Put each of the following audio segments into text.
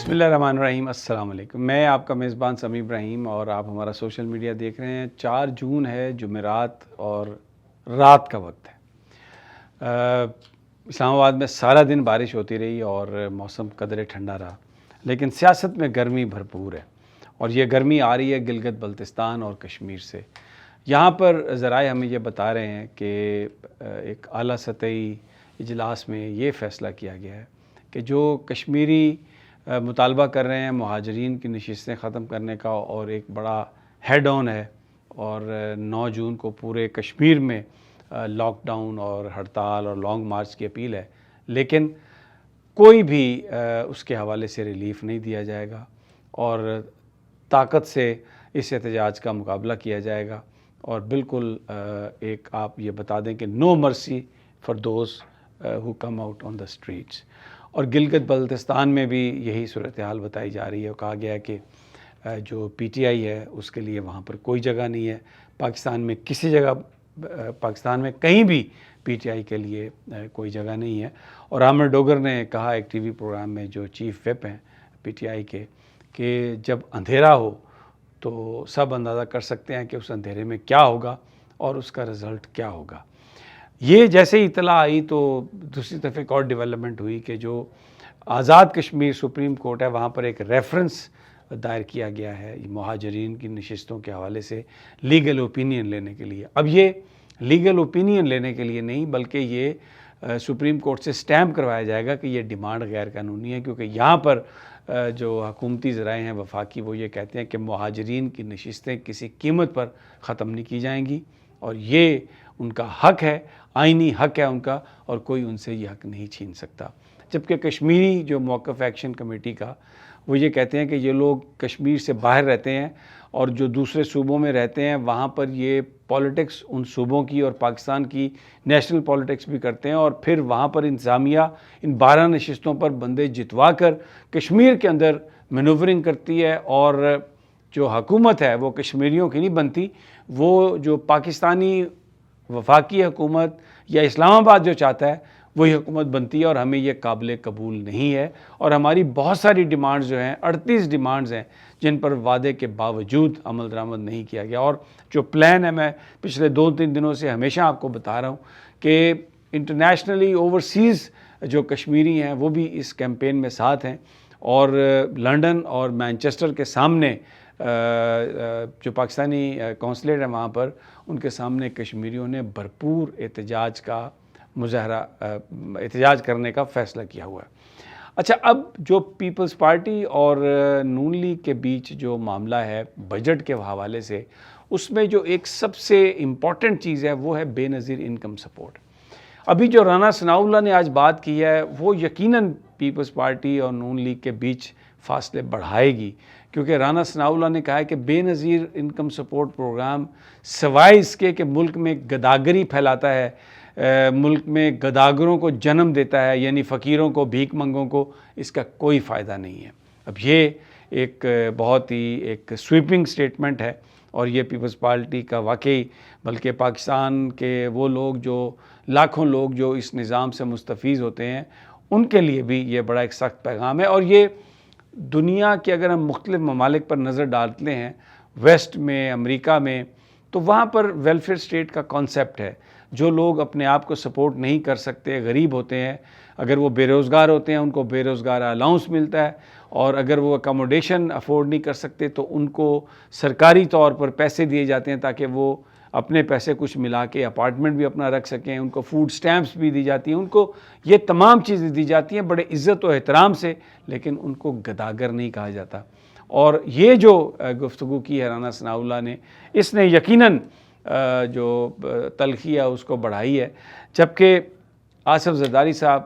بسم اللہ الرحمن الرحیم۔ السلام علیکم، میں آپ کا میزبان سمیع ابراہیم اور آپ ہمارا سوشل میڈیا دیکھ رہے ہیں۔ 4 جون ہے، جمعرات اور رات کا وقت ہے۔ اسلام آباد میں سارا دن بارش ہوتی رہی اور موسم قدرے ٹھنڈا رہا، لیکن سیاست میں گرمی بھرپور ہے اور یہ گرمی آ رہی ہے گلگت بلتستان اور کشمیر سے۔ یہاں پر ذرائع ہمیں یہ بتا رہے ہیں کہ ایک اعلیٰ سطحی اجلاس میں یہ فیصلہ کیا گیا ہے کہ جو کشمیری مطالبہ کر رہے ہیں مہاجرین کی نشستیں ختم کرنے کا، اور ایک بڑا ہیڈ آن ہے، اور 9 جون کو پورے کشمیر میں لاک ڈاؤن اور ہڑتال اور لانگ مارچ کی اپیل ہے، لیکن کوئی بھی اس کے حوالے سے ریلیف نہیں دیا جائے گا اور طاقت سے اس احتجاج کا مقابلہ کیا جائے گا۔ اور بالکل ایک آپ یہ بتا دیں کہ نو مرسی for those who come out on the streets. اور گلگت بلتستان میں بھی یہی صورتحال بتائی جا رہی ہے اور کہا گیا ہے کہ جو پی ٹی آئی ہے اس کے لیے وہاں پر کوئی جگہ نہیں ہے، پاکستان میں کسی جگہ، پاکستان میں کہیں بھی پی ٹی آئی کے لیے کوئی جگہ نہیں ہے۔ اور عامر ڈوگر نے کہا ایک ٹی وی پروگرام میں، جو چیف وپ ہیں پی ٹی آئی کے، کہ جب اندھیرا ہو تو سب اندازہ کر سکتے ہیں کہ اس اندھیرے میں کیا ہوگا اور اس کا رزلٹ کیا ہوگا۔ یہ جیسے ہی اطلاع آئی تو دوسری طرف ایک اور ڈیولپمنٹ ہوئی کہ جو آزاد کشمیر سپریم کورٹ ہے وہاں پر ایک ریفرنس دائر کیا گیا ہے مہاجرین کی نشستوں کے حوالے سے لیگل اوپینین لینے کے لیے۔ اب یہ لیگل اوپینین لینے کے لیے نہیں، بلکہ یہ سپریم کورٹ سے سٹیمپ کروایا جائے گا کہ یہ ڈیمانڈ غیر قانونی ہے، کیونکہ یہاں پر جو حکومتی ذرائع ہیں وفاقی، وہ یہ کہتے ہیں کہ مہاجرین کی نشستیں کسی قیمت پر ختم نہیں کی جائیں گی، اور یہ ان کا حق ہے، آئینی حق ہے ان کا، اور کوئی ان سے یہ حق نہیں چھین سکتا۔ جبکہ کشمیری جو موقف ایکشن کمیٹی کا، وہ یہ کہتے ہیں کہ یہ لوگ کشمیر سے باہر رہتے ہیں اور جو دوسرے صوبوں میں رہتے ہیں وہاں پر یہ پالیٹکس ان صوبوں کی اور پاکستان کی نیشنل پالیٹکس بھی کرتے ہیں، اور پھر وہاں پر انتظامیہ ان 12 نشستوں پر بندے جتوا کر کشمیر کے اندر مینوورنگ کرتی ہے، اور جو حکومت ہے وہ کشمیریوں کی نہیں بنتی، وہ جو پاکستانی وفاقی حکومت یا اسلام آباد جو چاہتا ہے وہی حکومت بنتی ہے، اور ہمیں یہ قابل قبول نہیں ہے۔ اور ہماری بہت ساری ڈیمانڈز جو ہیں، 38 ڈیمانڈز ہیں جن پر وعدے کے باوجود عمل درآمد نہیں کیا گیا۔ اور جو پلان ہے، میں پچھلے 2-3 دنوں سے ہمیشہ آپ کو بتا رہا ہوں کہ انٹرنیشنلی اوورسیز جو کشمیری ہیں وہ بھی اس کیمپین میں ساتھ ہیں، اور لنڈن اور مانچسٹر کے سامنے جو پاکستانی قونصلیٹ ہیں وہاں پر، ان کے سامنے کشمیریوں نے بھرپور احتجاج کرنے کا فیصلہ کیا ہوا ہے۔ اچھا، اب جو پیپلز پارٹی اور نون لیگ کے بیچ جو معاملہ ہے بجٹ کے حوالے سے، اس میں جو ایک سب سے امپورٹنٹ چیز ہے وہ ہے بے نظیر انکم سپورٹ۔ ابھی جو رانا ثناء اللہ نے آج بات کی ہے وہ یقیناً پیپلز پارٹی اور نون لیگ کے بیچ فاصلے بڑھائے گی، کیونکہ رانا ثناء اللہ نے کہا ہے کہ بے نظیر انکم سپورٹ پروگرام سوائے اس کے کہ ملک میں گداگری پھیلاتا ہے، ملک میں گداگروں کو جنم دیتا ہے، یعنی فقیروں کو، بھیک منگوں کو، اس کا کوئی فائدہ نہیں ہے۔ اب یہ ایک بہت ہی ایک سویپنگ سٹیٹمنٹ ہے، اور یہ پیپلز پارٹی کا واقعی، بلکہ پاکستان کے وہ لوگ جو لاکھوں لوگ جو اس نظام سے مستفیض ہوتے ہیں ان کے لیے بھی یہ بڑا ایک سخت پیغام ہے۔ اور یہ دنیا کے اگر ہم مختلف ممالک پر نظر ڈالتے ہیں، ویسٹ میں، امریکہ میں، تو وہاں پر ویلفیئر اسٹیٹ کا کانسیپٹ ہے۔ جو لوگ اپنے آپ کو سپورٹ نہیں کر سکتے، غریب ہوتے ہیں، اگر وہ بے روزگار ہوتے ہیں ان کو بے روزگار الاؤنس ملتا ہے، اور اگر وہ اکاموڈیشن افورڈ نہیں کر سکتے تو ان کو سرکاری طور پر پیسے دیے جاتے ہیں تاکہ وہ اپنے پیسے کچھ ملا کے اپارٹمنٹ بھی اپنا رکھ سکیں، ان کو فوڈ سٹیمپس بھی دی جاتی ہیں، ان کو یہ تمام چیزیں دی جاتی ہیں بڑے عزت و احترام سے، لیکن ان کو گداگر نہیں کہا جاتا۔ اور یہ جو گفتگو کی ہے رانا ثناء اللہ نے، اس نے یقیناً جو تلخی ہے اس کو بڑھائی ہے، جبکہ آصف زرداری صاحب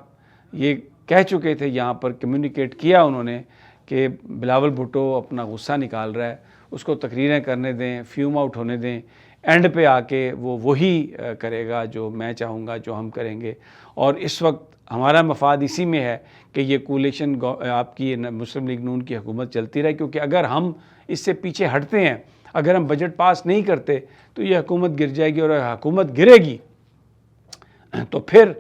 یہ کہہ چکے تھے، یہاں پر کمیونیکیٹ کیا انہوں نے کہ بلاول بھٹو اپنا غصہ نکال رہا ہے، اس کو تقریریں کرنے دیں، فیوم آؤٹ ہونے دیں، اینڈ پہ آ کے وہ وہی کرے گا جو میں چاہوں گا، جو ہم کریں گے۔ اور اس وقت ہمارا مفاد اسی میں ہے کہ یہ کولیشن آپ کی مسلم لیگ نون کی حکومت چلتی رہے، کیونکہ اگر ہم اس سے پیچھے ہٹتے ہیں، اگر ہم بجٹ پاس نہیں کرتے تو یہ حکومت گر جائے گی، اور اگر حکومت گرے گی تو پھر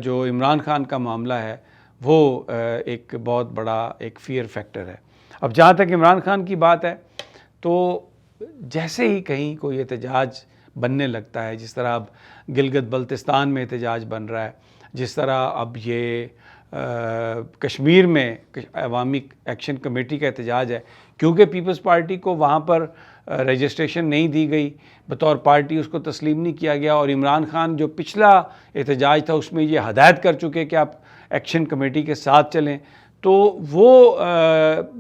جو عمران خان کا معاملہ ہے وہ ایک بہت بڑا ایک فیئر فیکٹر ہے۔ اب جہاں تک عمران خان کی بات ہے تو جیسے ہی کہیں کوئی احتجاج بننے لگتا ہے، جس طرح اب گلگت بلتستان میں احتجاج بن رہا ہے، جس طرح اب یہ کشمیر میں عوامی ایکشن کمیٹی کا احتجاج ہے، کیونکہ پیپلز پارٹی کو وہاں پر رجسٹریشن نہیں دی گئی، بطور پارٹی اس کو تسلیم نہیں کیا گیا، اور عمران خان جو پچھلا احتجاج تھا اس میں یہ ہدایت کر چکے کہ آپ ایکشن کمیٹی کے ساتھ چلیں، تو وہ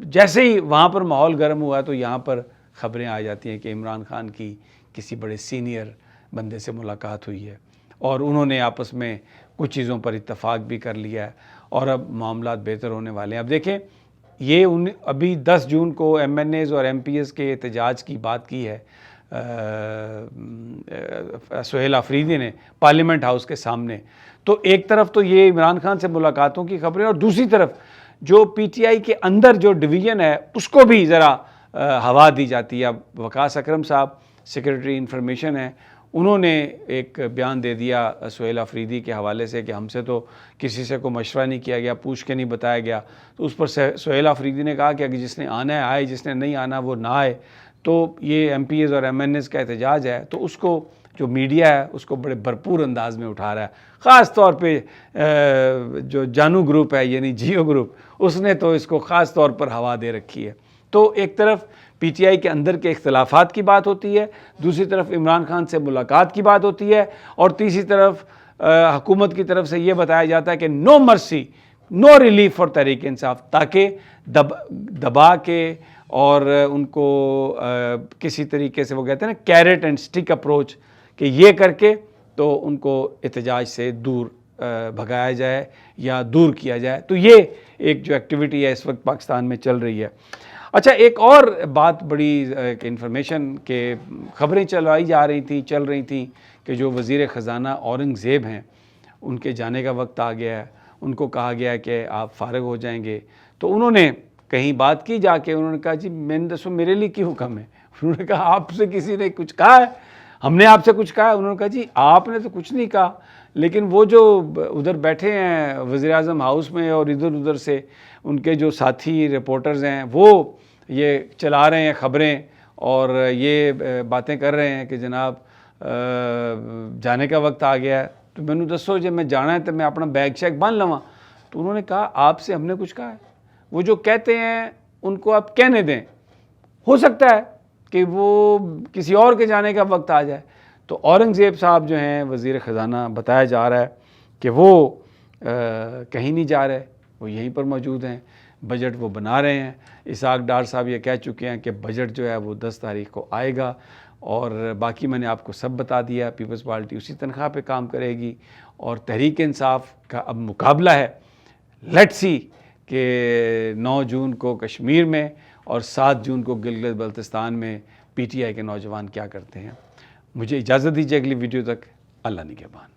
جیسے ہی وہاں پر ماحول گرم ہوا تو یہاں پر خبریں آ جاتی ہیں کہ عمران خان کی کسی بڑے سینئر بندے سے ملاقات ہوئی ہے اور انہوں نے آپس میں کچھ چیزوں پر اتفاق بھی کر لیا ہے اور اب معاملات بہتر ہونے والے ہیں۔ اب دیکھیں، یہ ابھی 10 جون کو ایم این ایز اور ایم پی ایز کے احتجاج کی بات کی ہے سہیل آفریدی نے پارلیمنٹ ہاؤس کے سامنے، تو ایک طرف تو یہ عمران خان سے ملاقاتوں کی خبریں، اور دوسری طرف جو پی ٹی آئی کے اندر جو ڈویژن ہے اس کو بھی ذرا ہوا دی جاتی ہے۔ اب وقاص اکرم صاحب سیکریٹری انفارمیشن ہیں، انہوں نے ایک بیان دے دیا سہیل آفریدی کے حوالے سے کہ ہم سے تو کسی سے کوئی مشورہ نہیں کیا گیا، پوچھ کے نہیں بتایا گیا، تو اس پر سہیل آفریدی نے کہا کہ اگر جس نے آنا ہے آئے، جس نے نہیں آنا وہ نہ آئے۔ تو یہ ایم پی ایز اور ایم این ایز کا احتجاج ہے، تو اس کو جو میڈیا ہے اس کو بڑے بھرپور انداز میں اٹھا رہا ہے، خاص طور پہ جو جانو گروپ ہے یعنی جیو گروپ، اس نے تو اس کو خاص طور پر ہوا دے رکھی ہے۔ تو ایک طرف پی ٹی آئی کے اندر کے اختلافات کی بات ہوتی ہے، دوسری طرف عمران خان سے ملاقات کی بات ہوتی ہے، اور تیسری طرف حکومت کی طرف سے یہ بتایا جاتا ہے کہ نو مرسی، نو ریلیف فار تحریک انصاف، تاکہ دبا کے اور ان کو کسی طریقے سے وہ کہتے ہیں نا کیرٹ اینڈ سٹک اپروچ، کہ یہ کر کے تو ان کو احتجاج سے دور بھگایا جائے یا دور کیا جائے۔ تو یہ ایک جو ایکٹیویٹی ہے اس وقت پاکستان میں چل رہی ہے۔ اچھا، ایک اور بات بڑی انفارمیشن کہ خبریں چل رہی تھیں کہ جو وزیر خزانہ اورنگ زیب ہیں ان کے جانے کا وقت آ گیا ہے، ان کو کہا گیا ہے کہ آپ فارغ ہو جائیں گے، تو انہوں نے کہیں بات کی جا کے، انہوں نے کہا جی میں نے دسو میرے لیے کی حکم ہے؟ انہوں نے کہا آپ سے کسی نے کچھ کہا ہے؟ ہم نے آپ سے کچھ کہا ہے؟ انہوں نے کہا جی آپ نے تو کچھ نہیں کہا، لیکن وہ جو ادھر بیٹھے ہیں وزیر اعظم ہاؤس میں اور ادھر ادھر سے ان کے جو ساتھی رپورٹرز ہیں وہ یہ چلا رہے ہیں خبریں اور یہ باتیں کر رہے ہیں کہ جناب جانے کا وقت آ گیا ہے، تو میں نے دسو جب میں جانا ہے تو میں اپنا بیگ شیگ بن لواں؟ تو انہوں نے کہا آپ سے ہم نے کچھ کہا ہے؟ وہ جو کہتے ہیں ان کو آپ کہنے دیں، ہو سکتا ہے کہ وہ کسی اور کے جانے کا وقت آ جائے۔ تو اورنگ زیب صاحب جو ہیں وزیر خزانہ، بتایا جا رہا ہے کہ وہ کہیں نہیں جا رہے، وہ یہیں پر موجود ہیں، بجٹ وہ بنا رہے ہیں۔ اسحاق ڈار صاحب یہ کہہ چکے ہیں کہ بجٹ جو ہے وہ 10 تاریخ کو آئے گا، اور باقی میں نے آپ کو سب بتا دیا۔ پیپلز پارٹی اسی تنخواہ پہ کام کرے گی، اور تحریک انصاف کا اب مقابلہ ہے، لیٹس سی کہ 9 جون کو کشمیر میں اور 7 جون کو گلگت بلتستان میں پی ٹی آئی کے نوجوان کیا کرتے ہیں۔ مجھے اجازت دیجیے اگلی ویڈیو تک، اللہ نگہبان۔